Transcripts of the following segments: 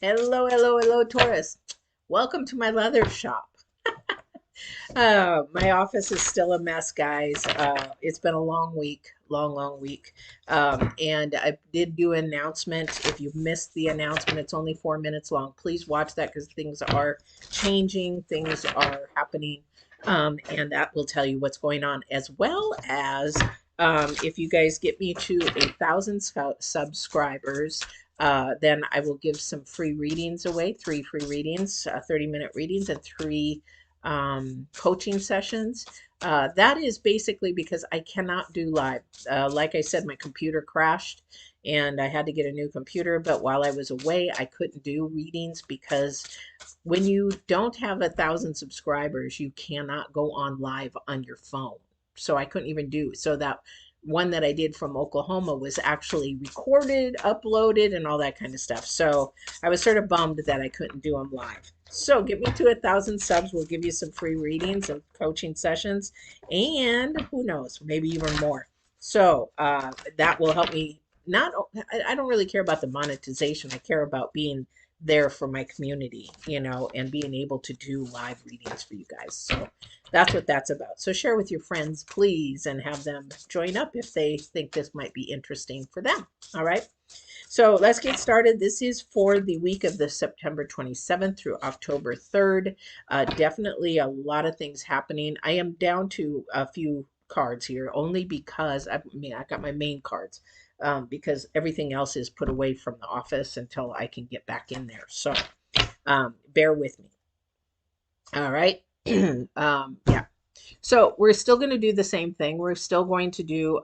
Hello, hello, hello, Taurus. Welcome to my leather shop. My office is still a mess, guys. It's been a long week, long week. And I did do an announcement. If you missed the announcement, it's only 4 minutes long. Please watch that because things are changing, things are happening. And that will tell you what's going on, as well as if you guys get me to 1,000 subscribers. Then I will give some free readings away, 3 free readings, 30-minute readings, and 3 coaching sessions. That is basically because I cannot do live. Like I said, my computer crashed and I had to get a new computer. But while I was away, I couldn't do readings because when you don't have 1,000 subscribers, you cannot go on live on your phone. So I couldn't even do so that one that I did from Oklahoma was actually recorded, uploaded, and all that kind of stuff. So I was sort of bummed that I couldn't do them live. So get me to 1,000 subs. We'll give you some free readings and coaching sessions, and who knows, maybe even more. So that will help me. Not, I don't really care about the monetization. I care about being there for my community, and being able to do live readings for you guys. So that's what that's about. So share with your friends, please, and have them join up if they think this might be interesting for them. All right. So let's get started. This is for the week of the September 27th through October 3rd. Definitely a lot of things happening. I am down to a few cards here only because I got my main cards, because everything else is put away from the office until I can get back in there. So bear with me. All right. Yeah. So we're still going to do the same thing. We're still going to do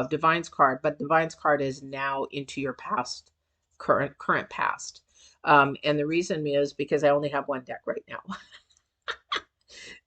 Divine's card, but Divine's card is now into your past, current past. And the reason is because I only have one deck right now.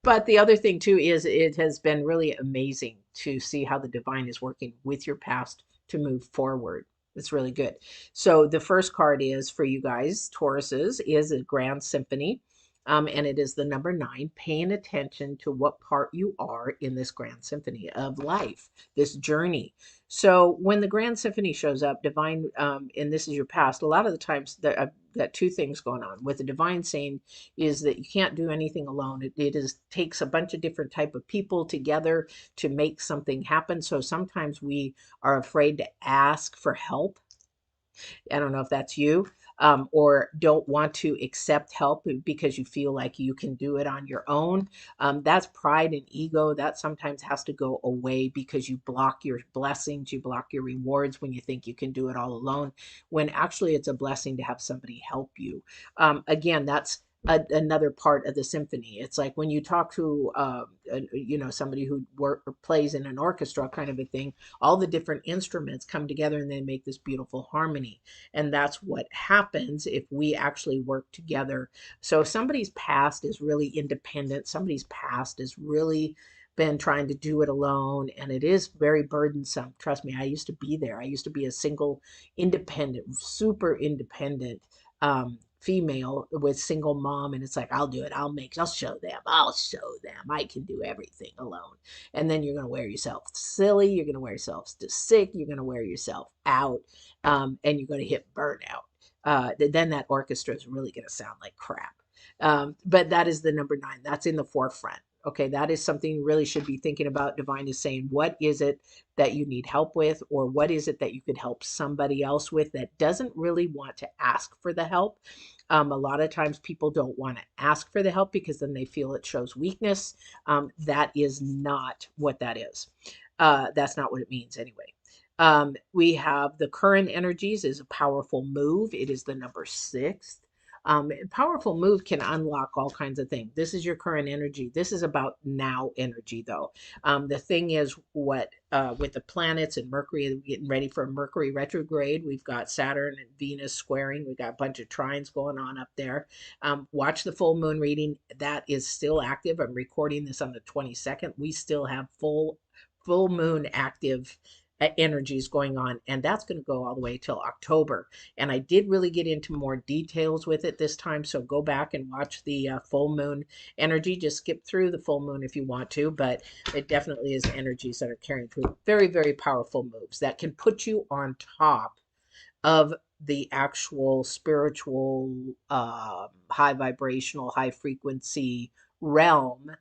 But the other thing too is it has been really amazing to see how the divine is working with your past to move forward. It's really good. So the first card is for you guys, Tauruses, is a Grand Symphony. And it is the number 9, paying attention to what part you are in this Grand Symphony of life, this journey. So when the Grand Symphony shows up, divine, and this is your past, a lot of the times I've got two things going on. With the divine saying is that you can't do anything alone. It takes a bunch of different type of people together to make something happen. So sometimes we are afraid to ask for help. I don't know if that's you, or don't want to accept help because you feel like you can do it on your own. That's pride and ego. That sometimes has to go away because you block your blessings, you block your rewards when you think you can do it all alone, when actually it's a blessing to have somebody help you. Again, that's another part of the symphony. It's like when you talk to somebody who plays in an orchestra kind of a thing, all the different instruments come together and they make this beautiful harmony. And that's what happens if we actually work together. So somebody's past is really independent. Somebody's past is really been trying to do it alone, and it is very burdensome. Trust me, I used to be there. I used to be a single, independent, super independent female with single mom, and it's like, I'll do it, I'll show them I can do everything alone. And then you're going to wear yourself silly, you're going to wear yourself sick, you're going to wear yourself out, and you're going to hit burnout. Then that orchestra is really going to sound like crap. But that is the number 9. That's in the forefront. Okay, that is something you really should be thinking about. Divine is saying, what is it that you need help with, or what is it that you could help somebody else with that doesn't really want to ask for the help? A lot of times people don't want to ask for the help because then they feel it shows weakness. That is not what that is. That's not what it means anyway. We have the current energies is a powerful move. It is the number 6. Powerful move can unlock all kinds of things. This is your current energy. This is about now energy, though. The thing is, what with the planets and Mercury getting ready for Mercury retrograde, we've got Saturn and Venus squaring. We've got a bunch of trines going on up there. Watch the full moon reading. That is still active. I'm recording this on the 22nd. We still have full moon active energies going on, and that's going to go all the way till October. And I did really get into more details with it this time, so go back and watch the full moon energy. Just skip through the full moon if you want to, but it definitely is energies that are carrying through very, very powerful moves that can put you on top of the actual spiritual, high vibrational, high frequency realm.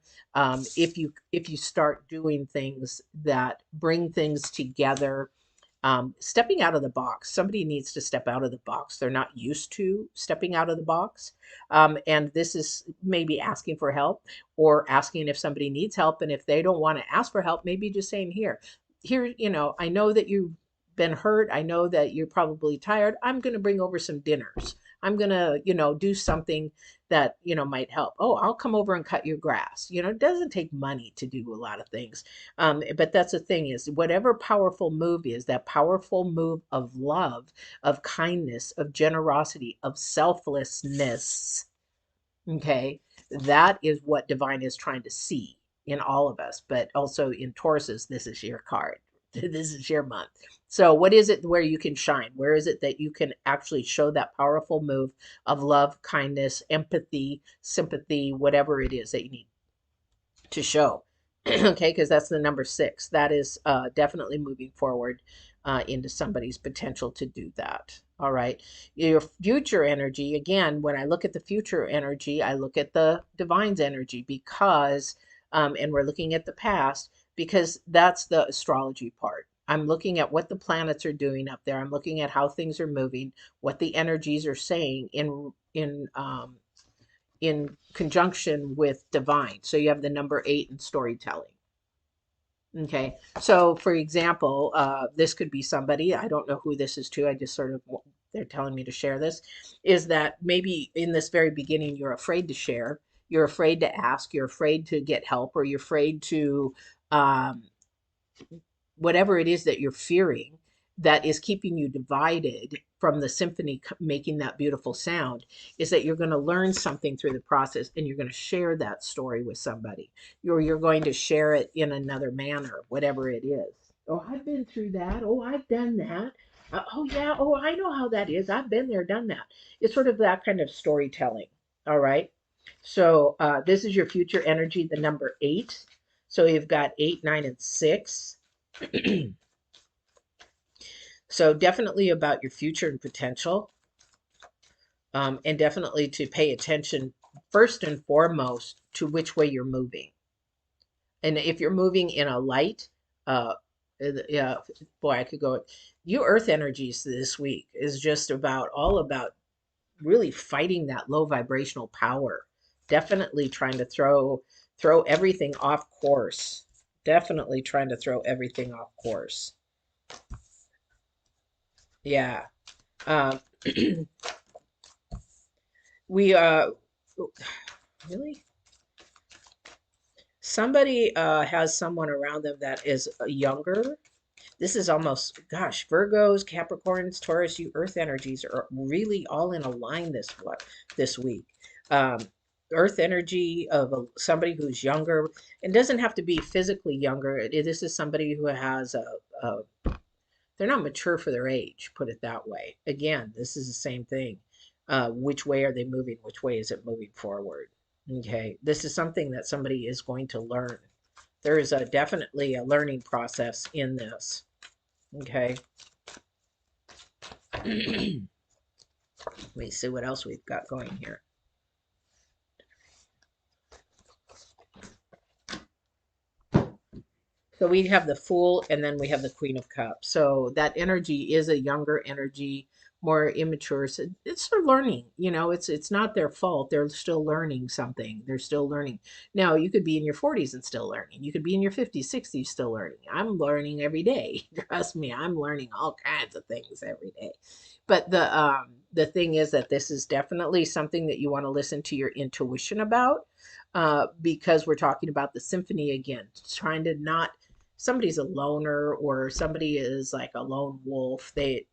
If you start doing things that bring things together, stepping out of the box. Somebody needs to step out of the box. They're not used to stepping out of the box. And this is maybe asking for help or asking if somebody needs help. And if they don't want to ask for help, maybe just saying, here, I know that you've been hurt. I know that you're probably tired. I'm going to bring over some dinners. I'm going to, do something that, might help. Oh, I'll come over and cut your grass. It doesn't take money to do a lot of things. But that's the thing is, whatever powerful move is, that powerful move of love, of kindness, of generosity, of selflessness, okay, that is what divine is trying to see in all of us, but also in Tauruses, this is your card. This is your month. So what is it where you can shine? Where is it that you can actually show that powerful move of love, kindness, empathy, sympathy, whatever it is that you need to show? Okay, because that's the number 6. That is definitely moving forward into somebody's potential to do that. All right. Your future energy, again, when I look at the future energy, I look at the divine's energy because, and we're looking at the past because that's the astrology part. I'm looking at what the planets are doing up there. I'm looking at how things are moving, what the energies are saying in conjunction with divine. So you have the number 8 in storytelling. Okay. So for example, this could be somebody, I don't know who this is to, I just sort of, they're telling me to share this, is that maybe in this very beginning, you're afraid to share, you're afraid to ask, you're afraid to get help, or you're afraid to, um, whatever it is that you're fearing that is keeping you divided from the symphony making that beautiful sound, is that you're going to learn something through the process and you're going to share that story with somebody, or you're going to share it in another manner, whatever it is. Oh, I've been through that. Oh, I've done that. Oh, yeah. Oh, I know how that is. I've been there, done that. It's sort of that kind of storytelling. All right. So this is your future energy, the number 8. So you've got 8, 9, and 6. So definitely about your future and potential, and definitely to pay attention first and foremost to which way you're moving. And if you're moving in a light, uh, yeah, boy, I could go. Your Earth energies this week is just about all about really fighting that low vibrational power. Definitely trying to throw everything off course. Definitely trying to throw everything off course. Yeah. Um, we really, somebody has someone around them that is younger. This is almost, gosh, Virgos, Capricorns, Taurus, you Earth energies are really all in a line this week. Um, Earth energy of somebody who's younger, and doesn't have to be physically younger. This is somebody who has a they're not mature for their age, put it that way. Again, this is the same thing. Which way are they moving? Which way is it moving forward? Okay, this is something that somebody is going to learn. There is definitely a learning process in this. Okay. Let me see what else we've got going here. So we have the Fool and then we have the Queen of Cups. So that energy is a younger energy, more immature. So it's their learning, it's not their fault. They're still learning something. They're still learning. Now, you could be in your 40s and still learning. You could be in your 50s, 60s still learning. I'm learning every day. Trust me, I'm learning all kinds of things every day. But the thing is that this is definitely something that you want to listen to your intuition about, because we're talking about the symphony again, trying to not, somebody's a loner or somebody is like a lone wolf. They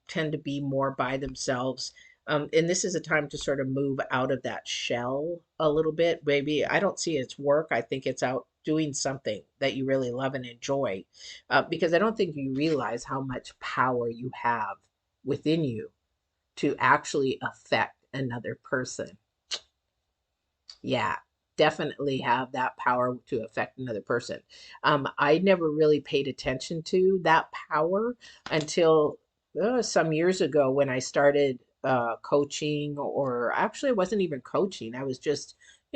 tend to be more by themselves. And this is a time to sort of move out of that shell a little bit. Maybe I don't see it's work. I think it's out doing something that you really love and enjoy, because I don't think you realize how much power you have within you to actually affect another person. Yeah, definitely have that power to affect another person. I never really paid attention to that power until some years ago when I started coaching, or actually, it wasn't even coaching. I was just,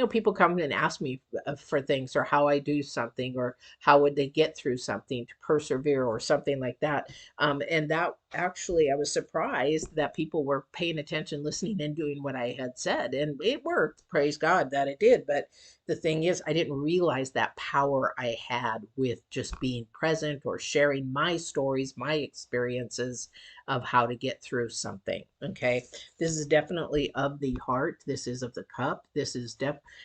people come and ask me for things, or how I do something, or how would they get through something to persevere, or something like that. And that actually, I was surprised that people were paying attention, listening, and doing what I had said. And it worked. Praise God that it did. But the thing is, I didn't realize that power I had with just being present, or sharing my stories, my experiences of how to get through something. Okay. This is definitely of the heart. This is of the cup. This is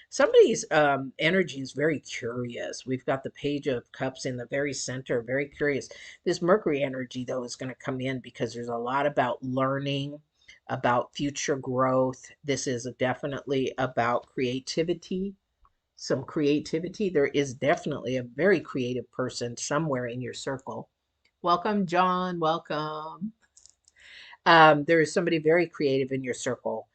somebody's energy is very curious. We've got the page of cups in the very center, very curious. This Mercury energy, though, is going to come in because there's a lot about learning, about future growth. This is definitely about creativity, some creativity. There is definitely a very creative person somewhere in your circle. Welcome, John. Welcome. There is somebody very creative in your circle.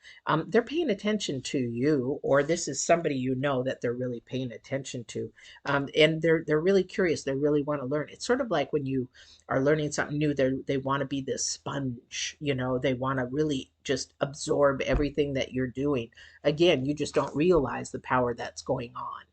They're paying attention to you, or this is somebody that they're really paying attention to, and they're really curious. They really want to learn. It's sort of like when you are learning something new. They want to be this sponge. They want to really just absorb everything that you're doing. Again, you just don't realize the power that's going on.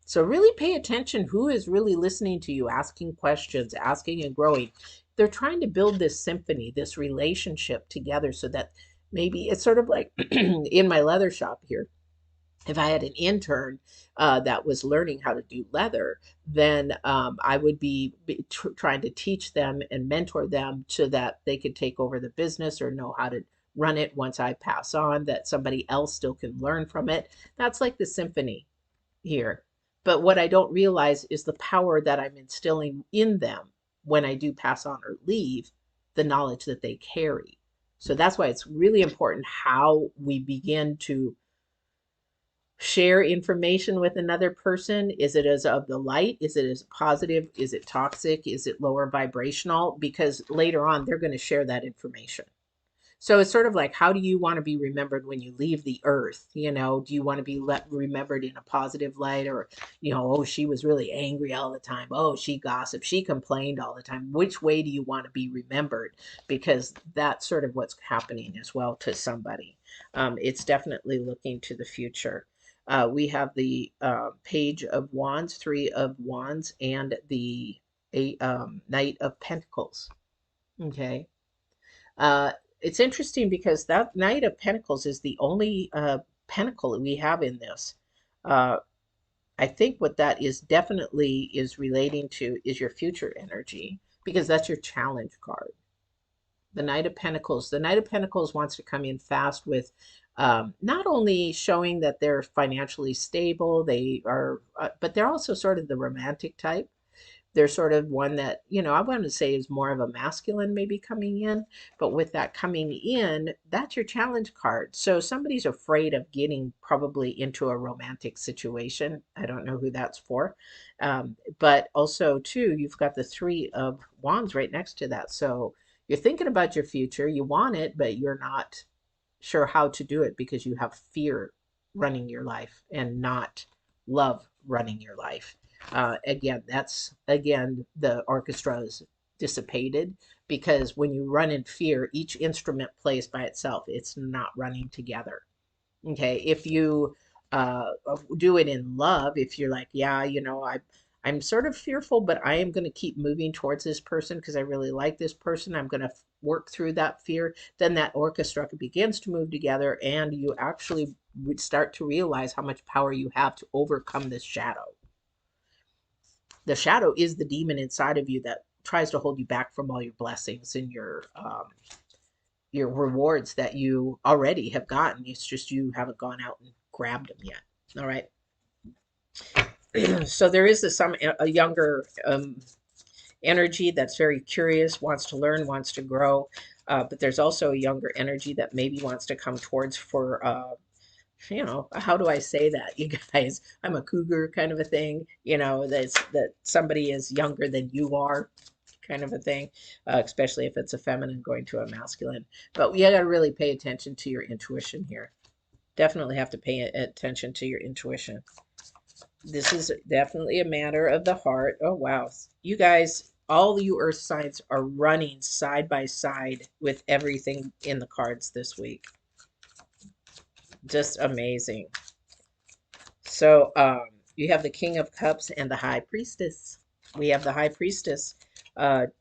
So really pay attention who is really listening to you, asking questions, asking and growing. They're trying to build this symphony, this relationship together, so that maybe it's sort of like in my leather shop here. If I had an intern that was learning how to do leather, then I would be trying to teach them and mentor them so that they could take over the business or know how to run it once I pass on, that somebody else still can learn from it. That's like the symphony here. But what I don't realize is the power that I'm instilling in them when I do pass on or leave, the knowledge that they carry. So that's why it's really important how we begin to share information with another person. Is it as of the light? Is it as positive? Is it toxic? Is it lower vibrational? Because later on, they're going to share that information. So it's sort of like, how do you want to be remembered when you leave the earth? Do you want to be remembered in a positive light, or, oh, she was really angry all the time. Oh, she gossiped. She complained all the time. Which way do you want to be remembered? Because that's sort of what's happening as well to somebody. It's definitely looking to the future. We have the Page of Wands, Three of Wands, and the Knight of Pentacles. Okay. Uh, it's interesting because that Knight of Pentacles is the only pentacle we have in this. Uh, I think what that is definitely is relating to is your future energy, because that's your challenge card. The Knight of Pentacles. The Knight of Pentacles wants to come in fast with not only showing that they're financially stable, but they're also sort of the romantic type. They're sort of one that, I want to say is more of a masculine maybe coming in, but with that coming in, that's your challenge card. So somebody's afraid of getting probably into a romantic situation. I don't know who that's for. But also, too, you've got the Three of Wands right next to that. So you're thinking about your future, you want it, but you're not sure how to do it because you have fear running your life and not love running your life. Again, that's again, the orchestra is dissipated, because when you run in fear, each instrument plays by itself. It's not running together. Okay, if you do it in love, if you're like, yeah, I'm sort of fearful, but I am going to keep moving towards this person because I really like this person. I'm going to work through that fear. Then that orchestra begins to move together, and you actually would start to realize how much power you have to overcome this shadow. The shadow is the demon inside of you that tries to hold you back from all your blessings and your rewards that you already have gotten. It's just you haven't gone out and grabbed them yet. All right. So there is a younger energy that's very curious, wants to learn, wants to grow. But there's also a younger energy that maybe wants to come towards for how do I say that, you guys? I'm a cougar kind of a thing, that somebody is younger than you are, kind of a thing, especially if it's a feminine going to a masculine. But you got to really pay attention to your intuition here. Definitely have to pay attention to your intuition. This is definitely a matter of the heart. Oh, wow. You guys, All you earth signs are running side by side with everything in the cards this week. Just amazing. So you have the King of Cups and the High Priestess. We have the High Priestess.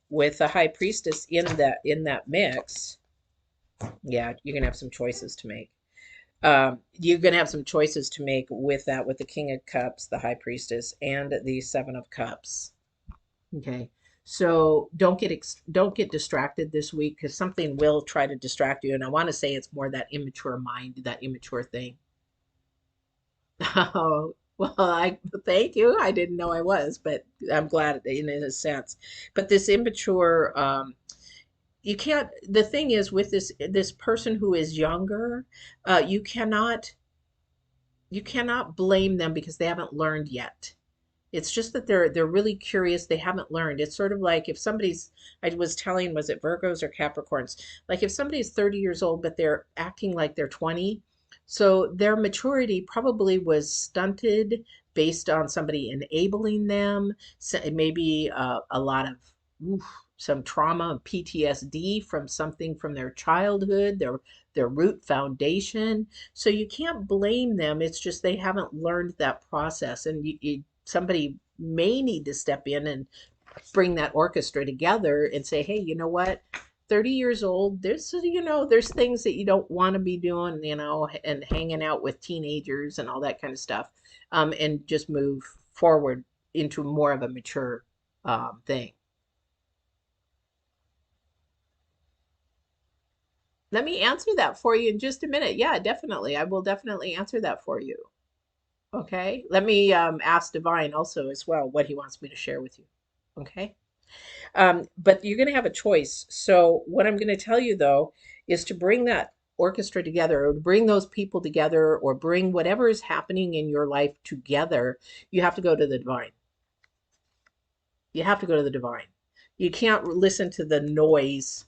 With the High Priestess in that mix, yeah, you're gonna have some choices to make. You're gonna have some choices to make with that, with the King of Cups, the High Priestess, and the Seven of Cups. Okay. So don't get distracted this week because something will try to distract you. And I want to say it's more that immature mind, that immature thing. Oh, well, I thank you. I didn't know I was, but I'm glad in a sense. But this immature, you can't, the thing is with this person who is younger, you cannot blame them because they haven't learned yet. It's just that they're really curious. They haven't learned. It's sort of like if somebody's, I was telling, was it Virgos or Capricorns? Like if somebody's 30 years old, but they're acting like they're 20. So their maturity probably was stunted based on somebody enabling them. So maybe a lot of oof, some trauma and PTSD from something from their childhood, their root foundation. So you can't blame them. It's just they haven't learned that process, and somebody may need to step in and bring that orchestra together and say, hey, you know what? 30 years old, there's things that you don't want to be doing, and hanging out with teenagers and all that kind of stuff, and just move forward into more of a mature thing. Let me answer that for you in just a minute. Yeah, definitely. I will definitely answer that for you. Okay. Let me ask Divine also as well what he wants me to share with you. Okay. But you're going to have a choice. So, what I'm going to tell you though is to bring that orchestra together, or to bring those people together, or bring whatever is happening in your life together. You have to go to the divine. You have to go to the divine. You can't listen to the noise,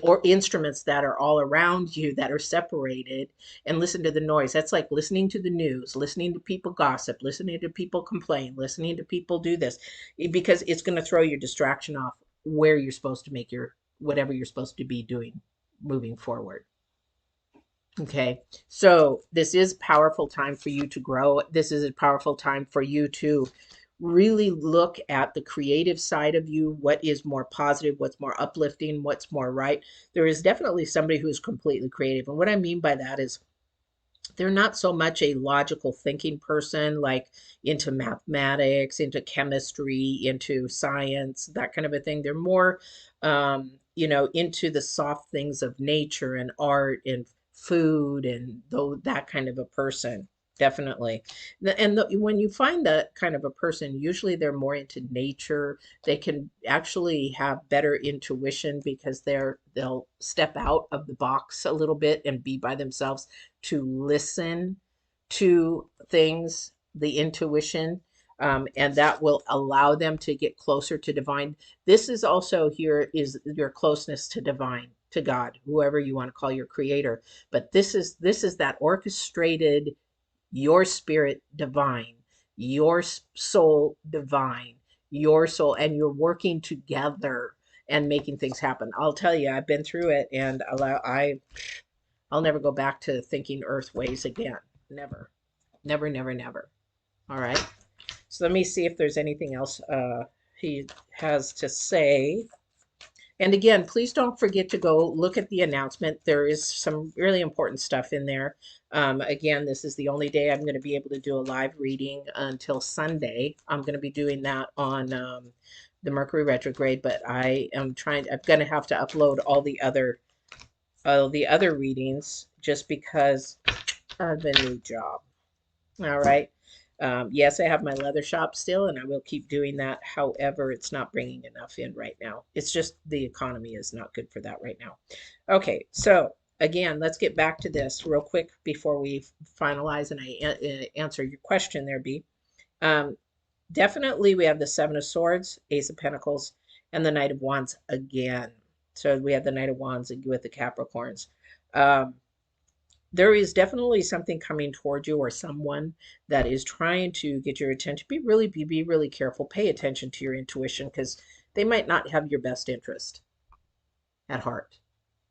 or instruments that are all around you that are separated, and listen to the noise. That's like listening to the news, listening to people gossip, listening to people complain, listening to people do this, because it's going to throw your distraction off where you're supposed to make your whatever you're supposed to be doing moving forward. Okay, so this is powerful time for you to grow. This is a powerful time for you to really look at the creative side of you. What is more positive? What's more uplifting? What's more right? There is definitely somebody who is completely creative. And what I mean by that is they're not so much a logical thinking person, like into mathematics, into chemistry, into science, that kind of a thing. They're more into the soft things of nature and art and food, and though that kind of a person. Definitely. When you find that kind of a person, usually they're more into nature. They can actually have better intuition because they'll step out of the box a little bit and be by themselves to listen to things, the intuition, and that will allow them to get closer to divine. This is also here is your closeness to divine, to God, whoever you want to call your creator. But this is that orchestrated, your spirit divine, your soul divine, your soul, and you're working together and making things happen. I'll tell you, I've been through it, and I'll never go back to thinking earth ways again. Never. Never, never, never. All right. So let me see if there's anything else he has to say. And again, please don't forget to go look at the announcement. There is some really important stuff in there. Again, this is the only day I'm going to be able to do a live reading until Sunday. I'm going to be doing that on the Mercury retrograde, but I'm going to have to upload all the other readings just because of the new job. All right. Yes, I have my leather shop still, and I will keep doing that. However, it's not bringing enough in right now. It's just the economy is not good for that right now. Okay, so again, let's get back to this real quick before we finalize and I answer your question there, B. Um, Definitely, we have the Seven of Swords, Ace of Pentacles, and the Knight of Wands again. So we have the Knight of Wands with the Capricorns. Um, there is definitely something coming toward you, or someone that is trying to get your attention. Be really careful. Pay attention to your intuition, because they might not have your best interest at heart.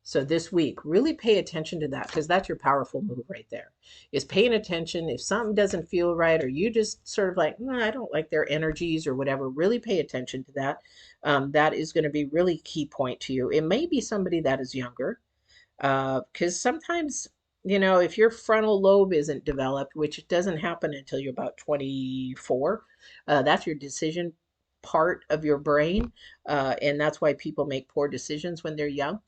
So this week, really pay attention to that because that's your powerful move right there. Is paying attention if something doesn't feel right or you just sort of like, I don't like their energies or whatever, really pay attention to that. That is going to be really key point to you. It may be somebody that is younger because sometimes, if your frontal lobe isn't developed, which doesn't happen until you're about 24, that's your decision part of your brain. And that's why people make poor decisions when they're young.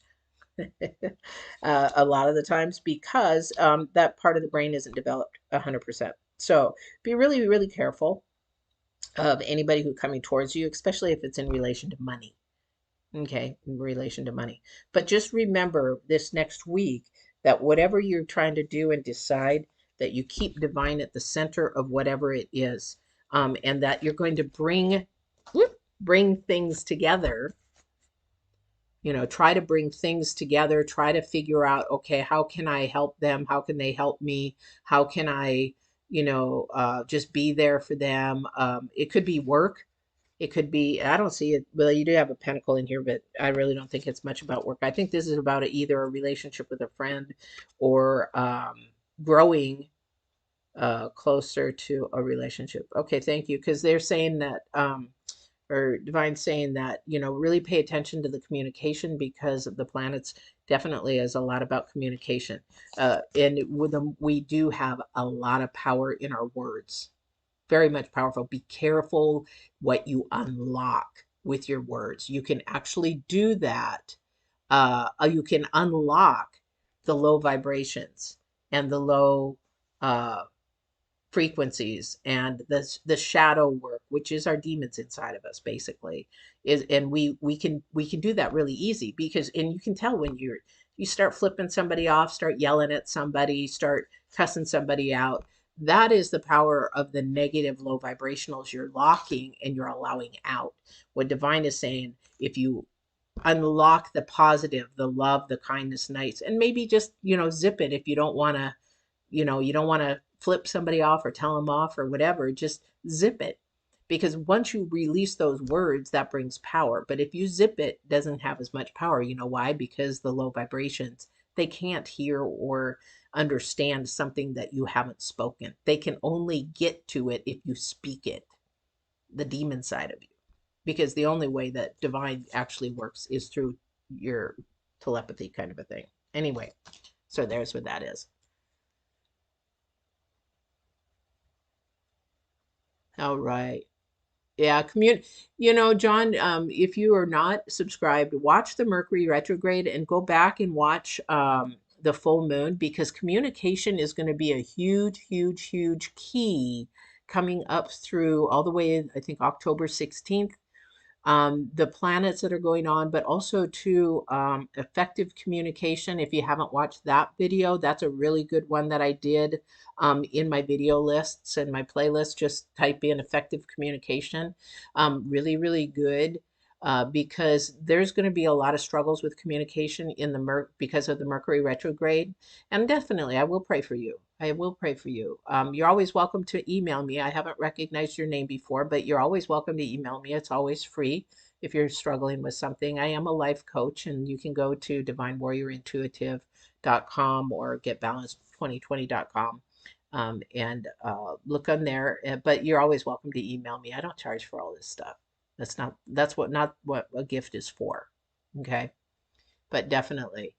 A lot of the times because that part of the brain isn't developed 100%. So be really, really careful of anybody who coming towards you, especially if it's in relation to money. Okay, in relation to money. But just remember this next week that whatever you're trying to do and decide, that you keep divine at the center of whatever it is, and that you're going to bring things together. Try to bring things together, try to figure out, okay, how can I help them? How can they help me? How can I, just be there for them? It could be work. It could be, I don't see it. Well, you do have a pentacle in here, but I really don't think it's much about work. I think this is about either a relationship with a friend or growing closer to a relationship. Okay, thank you. Because they're saying that or divine saying that really pay attention to the communication because of the planets definitely is a lot about communication, and with them we do have a lot of power in our words, very much powerful. Be careful what you unlock with your words. You can actually do that. You can unlock the low vibrations and the low uh, frequencies and the shadow work, which is our demons inside of us basically, is, and we can do that really easy because, and you can tell when you start flipping somebody off, start yelling at somebody, start cussing somebody out. That is the power of the negative low vibrationals you're locking and you're allowing out. What divine is saying, if you unlock the positive, the love, the kindness, nice, and maybe just zip it if you don't want to, you don't want to flip somebody off or tell them off or whatever, just zip it. Because once you release those words, that brings power. But if you zip it, it doesn't have as much power. You know why? Because the low vibrations, they can't hear or understand something that you haven't spoken. They can only get to it if you speak it, the demon side of you. Because the only way that divine actually works is through your telepathy kind of a thing. Anyway, so there's what that is. All right. Yeah, John, if you are not subscribed, watch the Mercury retrograde and go back and watch the full moon because communication is going to be a huge, huge, huge key coming up through all the way, I think, October 16th, the planets that are going on, but also to effective communication. If you haven't watched that video, that's a really good one that I did in my video lists and my playlist. Just type in effective communication. Really, really good. Because there's going to be a lot of struggles with communication in the because of the Mercury retrograde, and definitely I will pray for you. I will pray for you. You're always welcome to email me. I haven't recognized your name before, but you're always welcome to email me. It's always free if you're struggling with something. I am a life coach, and you can go to divinewarriorintuitive.com or getbalance2020.com and look on there. But you're always welcome to email me. I don't charge for all this stuff. Not what a gift is for. Okay. But definitely.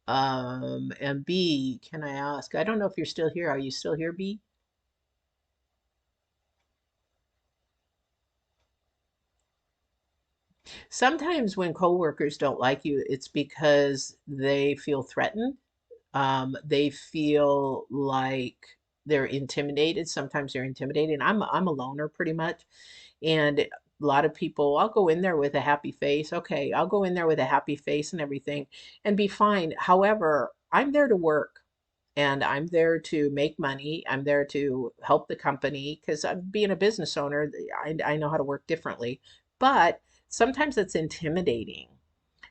And B, can I ask? I don't know if you're still here. Are you still here, B? Sometimes when coworkers don't like you, it's because they feel threatened. They feel like they're intimidated. Sometimes they're intimidated. I'm a loner pretty much. And a lot of people, I'll go in there with a happy face. Okay, I'll go in there with a happy face and everything and be fine. However, I'm there to work and I'm there to make money. I'm there to help the company because I'm being a business owner. I know how to work differently. But sometimes it's intimidating.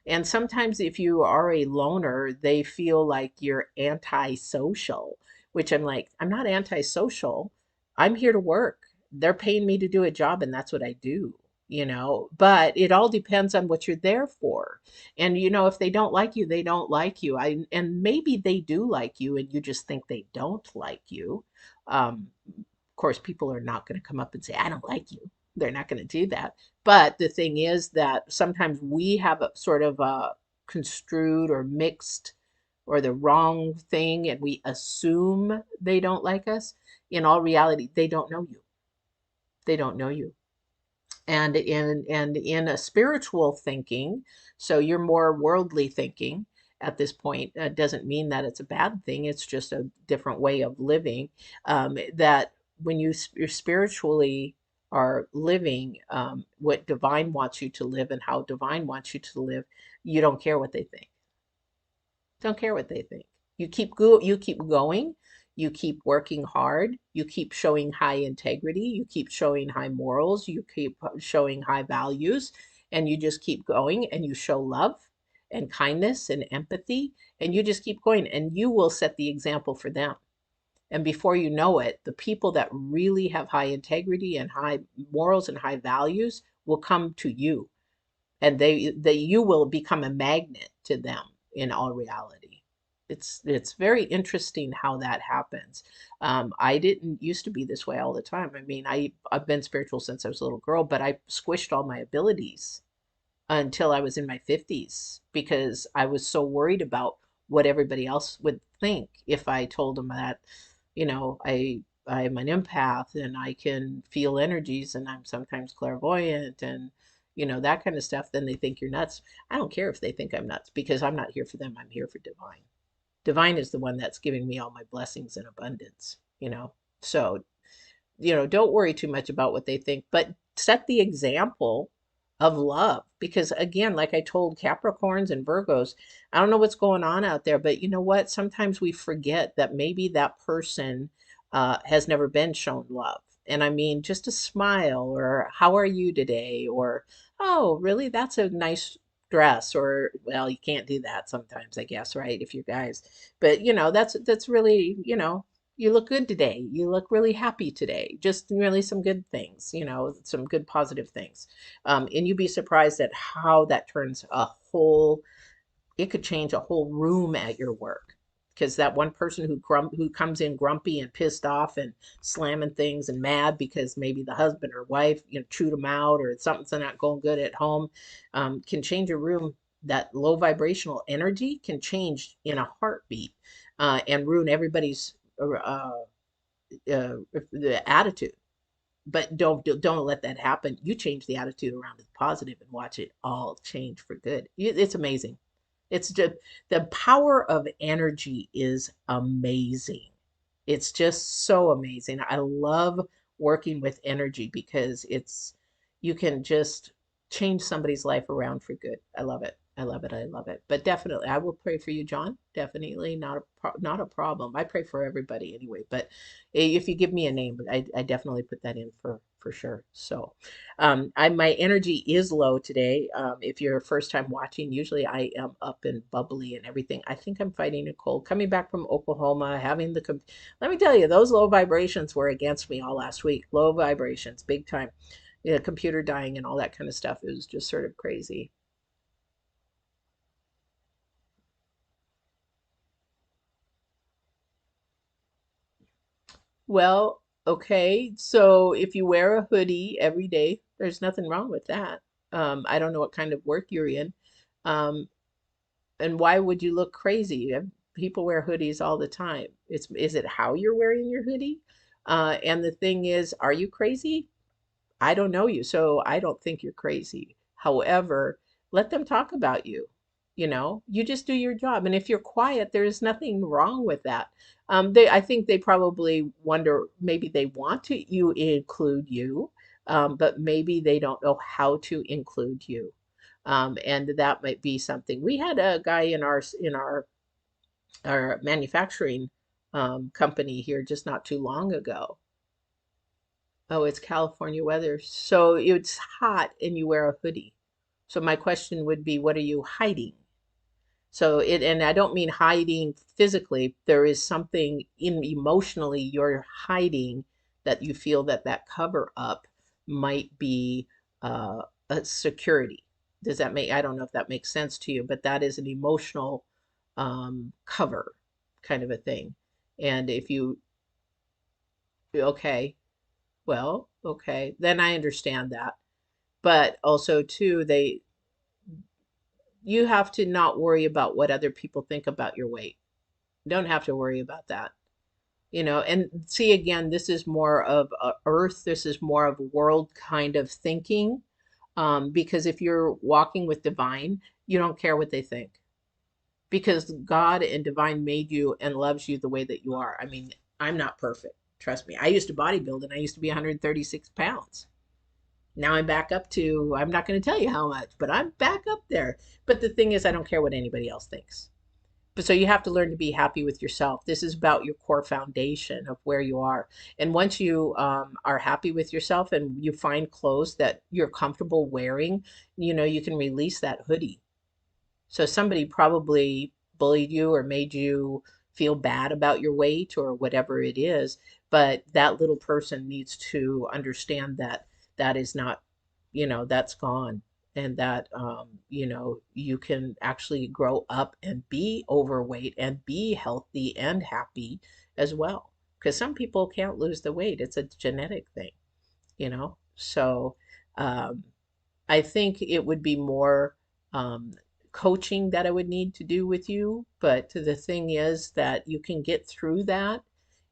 And sometimes if you are a loner, they feel like you're antisocial, which I'm like, I'm not antisocial. I'm here to work. They're paying me to do a job, and that's what I do. but it all depends on what you're there for. And if they don't like you, they don't like you. And maybe they do like you and you just think they don't like you. Of course, people are not going to come up and say, I don't like you. They're not going to do that. But the thing is that sometimes we have a sort of a construed or mixed or the wrong thing, and we assume they don't like us. In all reality, they don't know you. They don't know you. And in a spiritual thinking, so you're more worldly thinking at this point. Doesn't mean that it's a bad thing. It's just a different way of living. That when you're spiritually are living what divine wants you to live and how divine wants you to live, you don't care what they think. Don't care what they think. You keep going, you keep working hard, you keep showing high integrity, you keep showing high morals, you keep showing high values, and you just keep going and you show love and kindness and empathy, and you just keep going and you will set the example for them. And before you know it, the people that really have high integrity and high morals and high values will come to you, and they you will become a magnet to them in all reality. It's very interesting how that happens. I didn't used to be this way all the time. I mean, I've been spiritual since I was a little girl, but I squished all my abilities until I was in my 50s because I was so worried about what everybody else would think if I told them that, I'm an empath and I can feel energies and I'm sometimes clairvoyant and that kind of stuff. Then they think you're nuts. I don't care if they think I'm nuts because I'm not here for them. I'm here for divine. Divine is the one that's giving me all my blessings in abundance. So don't worry too much about what they think, but set the example of love. Because again, like I told Capricorns and Virgos, I don't know what's going on out there, but you know what? Sometimes we forget that maybe that person has never been shown love. And I mean, just a smile or how are you today? Or, oh, really? That's a nice dress. Or, well, you can't do that sometimes, I guess, right? If you're guys, but that's really, you look good today. You look really happy today. Just really some good things, some good positive things. And you'd be surprised at how that turns it could change a whole room at your work. Because that one person who comes in grumpy and pissed off and slamming things and mad because maybe the husband or wife chewed them out or something's not going good at home, can change a room. That low vibrational energy can change in a heartbeat and ruin everybody's the attitude. But don't let that happen. You change the attitude around to the positive and watch it all change for good. It's amazing. It's just the power of energy is amazing. It's just so amazing. I love working with energy because you can just change somebody's life around for good. I love it. I love it. I love it. But definitely, I will pray for you, John. Definitely not a problem. I pray for everybody anyway. But if you give me a name, I definitely put that in for sure. So, my energy is low today. If you're first time watching, usually I am up and bubbly and everything. I think I'm fighting a cold. Coming back from Oklahoma, having let me tell you, those low vibrations were against me all last week. Low vibrations, big time. Yeah, computer dying and all that kind of stuff. It was just sort of crazy. Well, okay. So if you wear a hoodie every day, there's nothing wrong with that. I don't know what kind of work you're in. Um, and why would you look crazy? People wear hoodies all the time. Is it how you're wearing your hoodie? And the thing is, are you crazy? I don't know you, so I don't think you're crazy. However, let them talk about you. You just do your job. And if you're quiet, there's nothing wrong with that. I think they probably wonder, maybe they want to you include you, but maybe they don't know how to include you. And that might be something. We had a guy in our manufacturing company here just not too long ago. Oh, it's California weather. So it's hot and you wear a hoodie. So my question would be, what are you hiding? And I don't mean hiding physically. There is something emotionally you're hiding that you feel that cover up might be a security. Does that make, I don't know if that makes sense to you, but that is an emotional cover kind of a thing. And if you, okay, well, okay, then I understand that. But also too, you have to not worry about what other people think about your weight. You don't have to worry about that. And see, again, this is more of a earth, this is more of a world kind of thinking. Because if you're walking with divine, you don't care what they think, because God and divine made you and loves you the way that you are. I mean, I'm not perfect. Trust me. I used to bodybuild and I used to be 136 pounds. Now I'm back up to, I'm not going to tell you how much, but I'm back up there. But the thing is, I don't care what anybody else thinks. But so you have to learn to be happy with yourself. This is about your core foundation of where you are. And once you are happy with yourself and you find clothes that you're comfortable wearing, you can release that hoodie. So somebody probably bullied you or made you feel bad about your weight or whatever it is, but that little person needs to understand that that is not, that's gone, and that you can actually grow up and be overweight and be healthy and happy as well. Because some people can't lose the weight. It's a genetic thing. So um I think it would be more um, coaching that I would need to do with you. But the thing is that you can get through that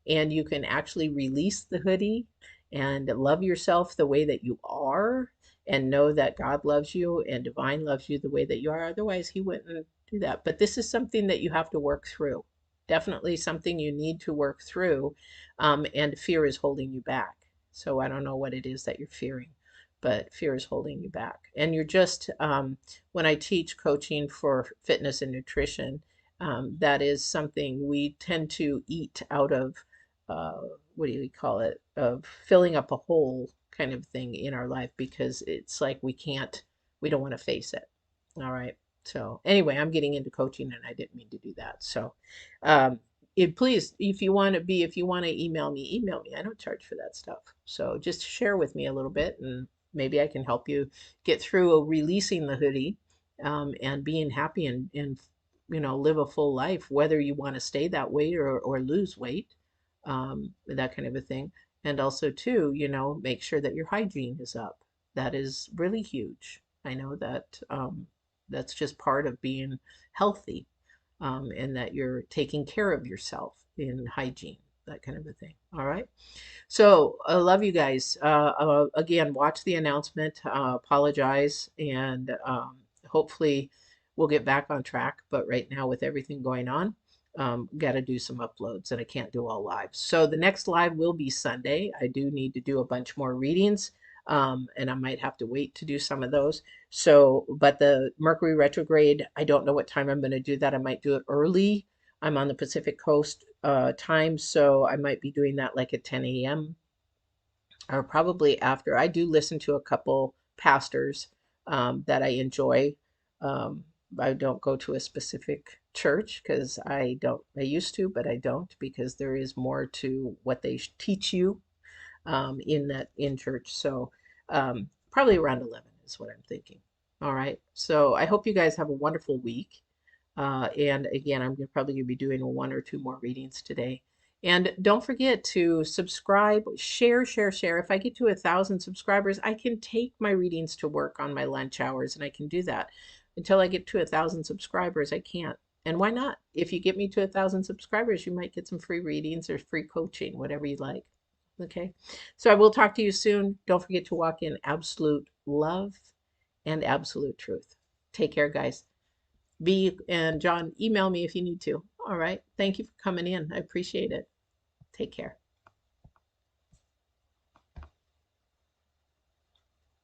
and you can actually release the hoodie and love yourself the way that you are, and know that God loves you and divine loves you the way that you are. Otherwise, He wouldn't do that. But this is something that you have to work through. Definitely something you need to work through. And fear is holding you back. So I don't know what it is that you're fearing, but fear is holding you back. And you're just, when I teach coaching for fitness and nutrition, that is something we tend to eat out of, uh, what do you call it, of filling up a hole kind of thing in our life, because it's like we don't want to face it. All right. So anyway, I'm getting into coaching and I didn't mean to do that. So, um, please, if you want to email me. I don't charge for that stuff. So just share with me a little bit, and maybe I can help you get through releasing the hoodie, and being happy, and live a full life, whether you want to stay that way or lose weight, that kind of a thing. And also too, make sure that your hygiene is up. That is really huge. I know that that's just part of being healthy, and that you're taking care of yourself in hygiene, that kind of a thing. All right. So I love you guys. Again, watch the announcement, apologize, and hopefully we'll get back on track. But right now, with everything going on, got to do some uploads, and I can't do all lives. So the next live will be Sunday. I do need to do a bunch more readings, and I might have to wait to do some of those. So, but the Mercury retrograde, I don't know what time I'm going to do that. I might do it early. I'm on the Pacific Coast time, so I might be doing that like at 10 a.m. or probably after. I do listen to a couple pastors that I enjoy. Um, I don't go to a specific church because I used to, but I don't, because there is more to what they teach you in church. So probably around 11 is what I'm thinking. All right. So I hope you guys have a wonderful week. And again, I'm probably going to be doing one or two more readings today. And don't forget to subscribe, share, share, share. If I get to 1,000 subscribers, I can take my readings to work on my lunch hours, and I can do that. Until I get to 1,000 subscribers, I can't. And why not? If you get me to 1,000 subscribers, you might get some free readings or free coaching, whatever you like. Okay. So I will talk to you soon. Don't forget to walk in absolute love and absolute truth. Take care, guys. V and John, email me if you need to. All right. Thank you for coming in. I appreciate it. Take care.